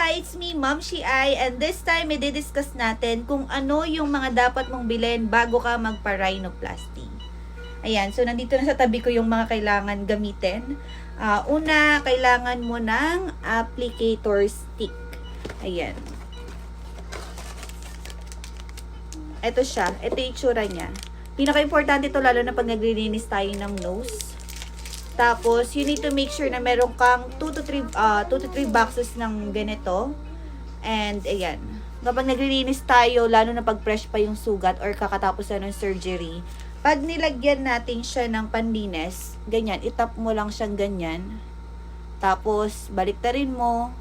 Hi, it's me, Ma'am Shiai, and this time, i-discuss natin kung ano yung mga dapat mong bilhin bago ka magpa-rhinoplasty. Ayan, so nandito na sa tabi ko yung mga kailangan gamitin. Una, kailangan mo ng applicator stick. Ayan. Ito siya. Ito yung itsura niya. Pinaka-importante ito lalo na pag naglilinis tayo ng nose. Tapos, you need to make sure na meron kang 2 to 3 boxes ng ganito. And, ayan. Kapag naglilinis tayo, lalo na pag fresh pa yung sugat or kakatapos na ng surgery, pag nilagyan natin siya ng panlinis, ganyan, itap mo lang siyang ganyan. Tapos, baliktarin mo,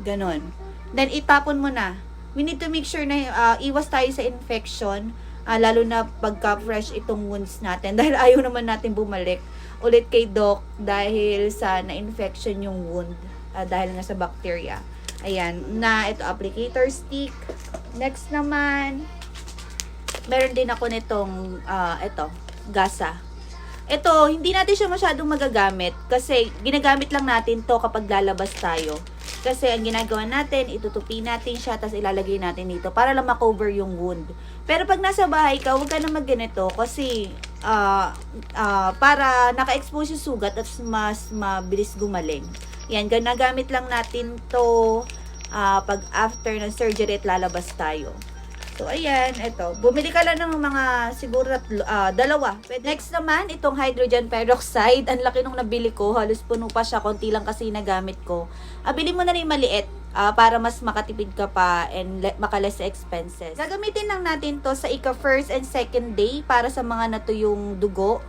ganon. Then, itapon mo na. We need to make sure na iwas tayo sa infection, lalo na pagka-fresh itong wounds natin. Dahil ayaw naman natin bumalik ulit kay doc dahil sa na-infection yung wound dahil nga sa bacteria. Ayan, na ito applicator stick. Next naman, meron din ako nitong ito, gasa. Ito, hindi natin siya masyadong magagamit kasi ginagamit lang natin to kapag lalabas tayo. Kasi ang ginagawa natin, itutupi natin siya, tapos ilalagay natin dito para lang makover yung wound. Pero pag nasa bahay ka, huwag ka na magganito kasi para naka-expose yung sugat at mas mabilis gumaling. Yan, ginagamit lang natin to pag after ng surgery at lalabas tayo. So, ayan, ito. Bumili ka lang ng mga siguro dalawa. Next naman, itong hydrogen peroxide. Ang laki nung nabili ko. Halos puno pa siya. Konti lang kasi nagamit ko. Bili mo na rin maliit para mas makatipid ka pa and maka-less expenses. Gagamitin lang natin to sa ika-first and second day para sa mga natuyong dugo.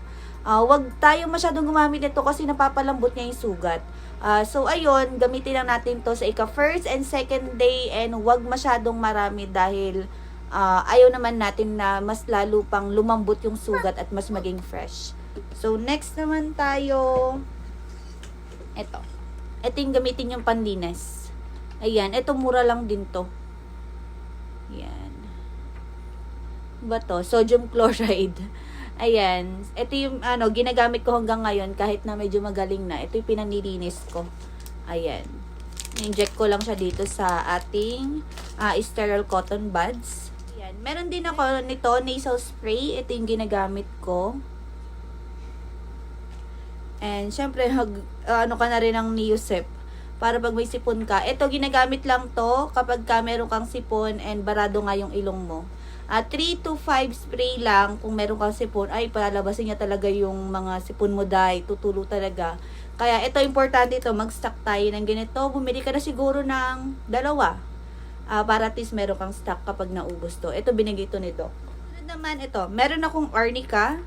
Wag tayo masyadong gumamit nito kasi napapalambot niya yung sugat. So, ayun, gamitin lang natin to sa ika-first and second day and wag masyadong marami dahil ayaw naman natin na mas lalo pang lumambot yung sugat at mas maging fresh. So, next naman tayo, ito. Ito yung gamitin yung panlinis. Ayan, ito mura lang din to. Ayan. Ba to? Sodium chloride. Ayan. Ito yung ginagamit ko hanggang ngayon kahit na medyo magaling na. Ito yung pinanilinis ko. Ayan. Inject ko lang siya dito sa ating sterile cotton buds. Ayan. Meron din ako nito, nasal spray. Ito yung ginagamit ko. And, syempre, ka na rin ng Neosep para pag may sipon ka. Ito, ginagamit lang to kapag meron kang sipon and barado nga yung ilong mo. 3 to 5 spray lang kung meron kang sipon. Ay, palalabasin niya talaga yung mga sipon mo dahil tutulo talaga. Kaya, ito, importante ito. Mag-stock tayo ng ganito. Bumili ka na siguro ng dalawa. Para at least meron kang stock kapag naubos to. Ito, binigay to ni Doc. Naman, ito. Meron akong arnica.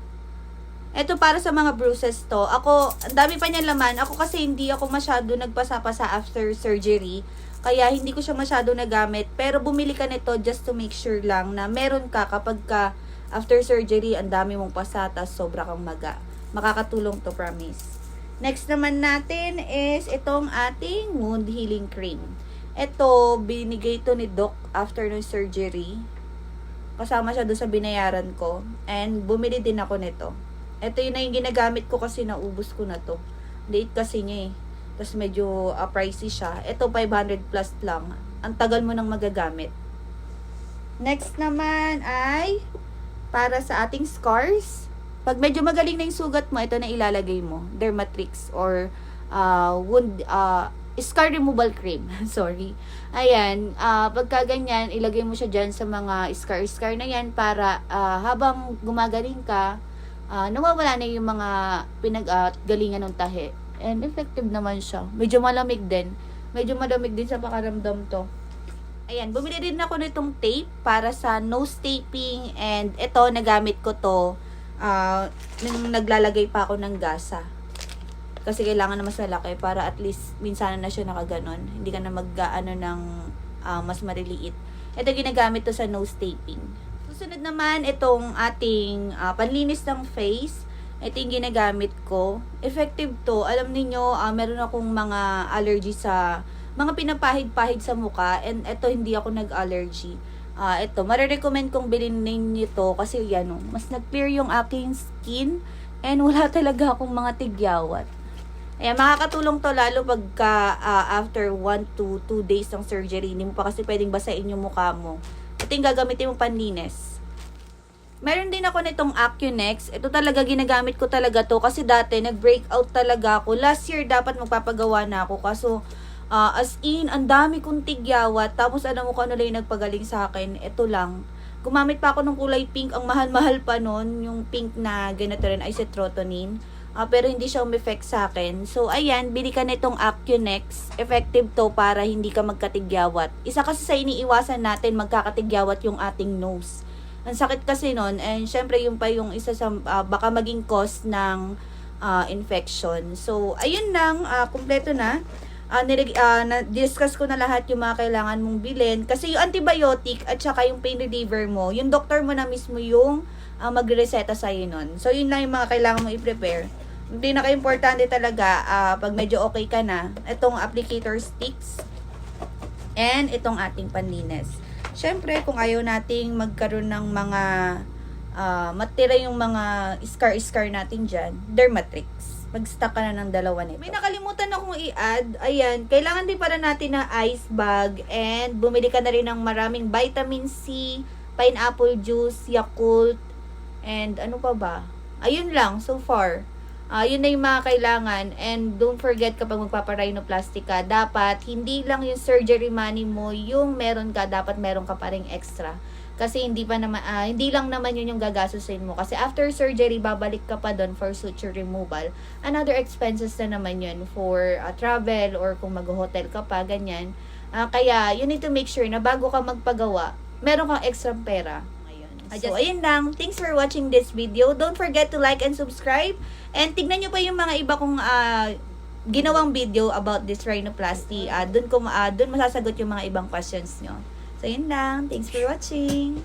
Ito para sa mga bruises to. Ako, ang dami pa niyan laman. Ako kasi hindi ako masyado nagpasa-pasa after surgery. Kaya hindi ko siya masyado nagamit. Pero bumili ka nito just to make sure lang na meron ka kapag ka after surgery, ang dami mong pasa, tas sobra kang maga. Makakatulong to, promise. Next naman natin is itong ating wound healing cream. Ito, binigay to ni Doc after ng surgery. Kasama siya doon sa binayaran ko. And bumili din ako nito. Ito yun na yung ginagamit ko kasi naubos ko na to. Date kasi niya eh. Tapos medyo pricey siya. Ito 500 plus lang. Ang tagal mo nang magagamit. Next naman ay para sa ating scars. Pag medyo magaling na yung sugat mo, ito na ilalagay mo. Dermatrix or wound scar removal cream. Sorry. Ayan. Pagka ganyan, ilagay mo siya dyan sa mga scar na yan para habang gumagaling ka, nawawala na yung mga pinagalingan ng tahe. And effective naman siya. Medyo malamig din. Medyo malamig din sa pakaramdam to. Ayan, bumili din ako nitong tape para sa nose taping. And ito, nagamit ko to nung naglalagay pa ako ng gasa. Kasi kailangan na mas malaki para at least minsan na siya nakaganon. Hindi ka na mag-ano ng mas maliliit. Ito ginagamit to sa nose taping. Susunod naman, itong ating panlinis ng face. Ito yung ginagamit ko. Effective to. Alam niyo meron akong mga allergy sa mga pinapahid-pahid sa muka. And ito, hindi ako nag-allergy. Ito, marirecommend kong bilhin ninyo to kasi mas nag-clear yung aking skin. And wala talaga akong mga tigyawat. Ayan, makakatulong to lalo pagka after 1 to 2 days ng surgery. Hindi mo pa kasi pwedeng basahin yung mukha mo. Ito yung gagamitin mong panlinis. Meron din ako nitong Acunex. Ito talaga, ginagamit ko talaga to. Kasi dati, nag-breakout talaga ako. Last year, dapat magpapagawa na ako. Kaso, as in, ang dami kong tigyawat. Tapos, alam mo kung ano lang yung nagpagaling sa akin. Ito lang. Gumamit pa ako ng kulay pink. Ang mahal-mahal pa nun. Yung pink na ganito rin, isotrotonin. Pero hindi siya umeffect sa akin. So, ayan, bili ka nitong Acunex. Effective to para hindi ka magkatigyawat. Isa kasi sa iniiwasan natin, magkakatigyawat yung ating nose. Ang sakit kasi nun, and syempre yung pa yung isa sa baka maging cause ng infection. So, ayun lang, kumpleto na. Na-discuss ko na lahat yung mga kailangan mong bilhin. Kasi yung antibiotic at saka yung pain reliever mo, yung doctor mo na mismo yung magre-reseta sa'yo nun. So, yun lang yung mga kailangan mong i-prepare. Yung pinaka-importante talaga, pag medyo okay ka na, itong applicator sticks and itong ating panlinis. Siyempre, kung ayaw nating magkaroon ng mga matira yung mga scar natin dyan, Dermatrix. Mag-stock ka na ng dalawa nito. May nakalimutan akong i-add. Ayan, kailangan din para natin na ice bag and bumili ka na rin ng maraming vitamin C, pineapple juice, Yakult, and ano pa ba? Ayun lang, so far. Yun na yung mga kailangan. And don't forget kapag magpaparhinoplasty ka, dapat hindi lang yung surgery money mo yung meron ka, dapat meron ka pa ring extra. Kasi hindi lang naman yun yung gagastusin mo. Kasi after surgery, babalik ka pa doon for suture removal. Another expenses na naman yun for travel or kung mag-hotel ka pa, ganyan. Kaya you need to make sure na bago ka magpagawa, meron kang extra pera. So, ayun lang. Thanks for watching this video. Don't forget to like and subscribe. And tignan nyo pa yung mga iba kong ginawang video about this rhinoplasty. Doon masasagot yung mga ibang questions nyo. So, yun lang. Thanks for watching.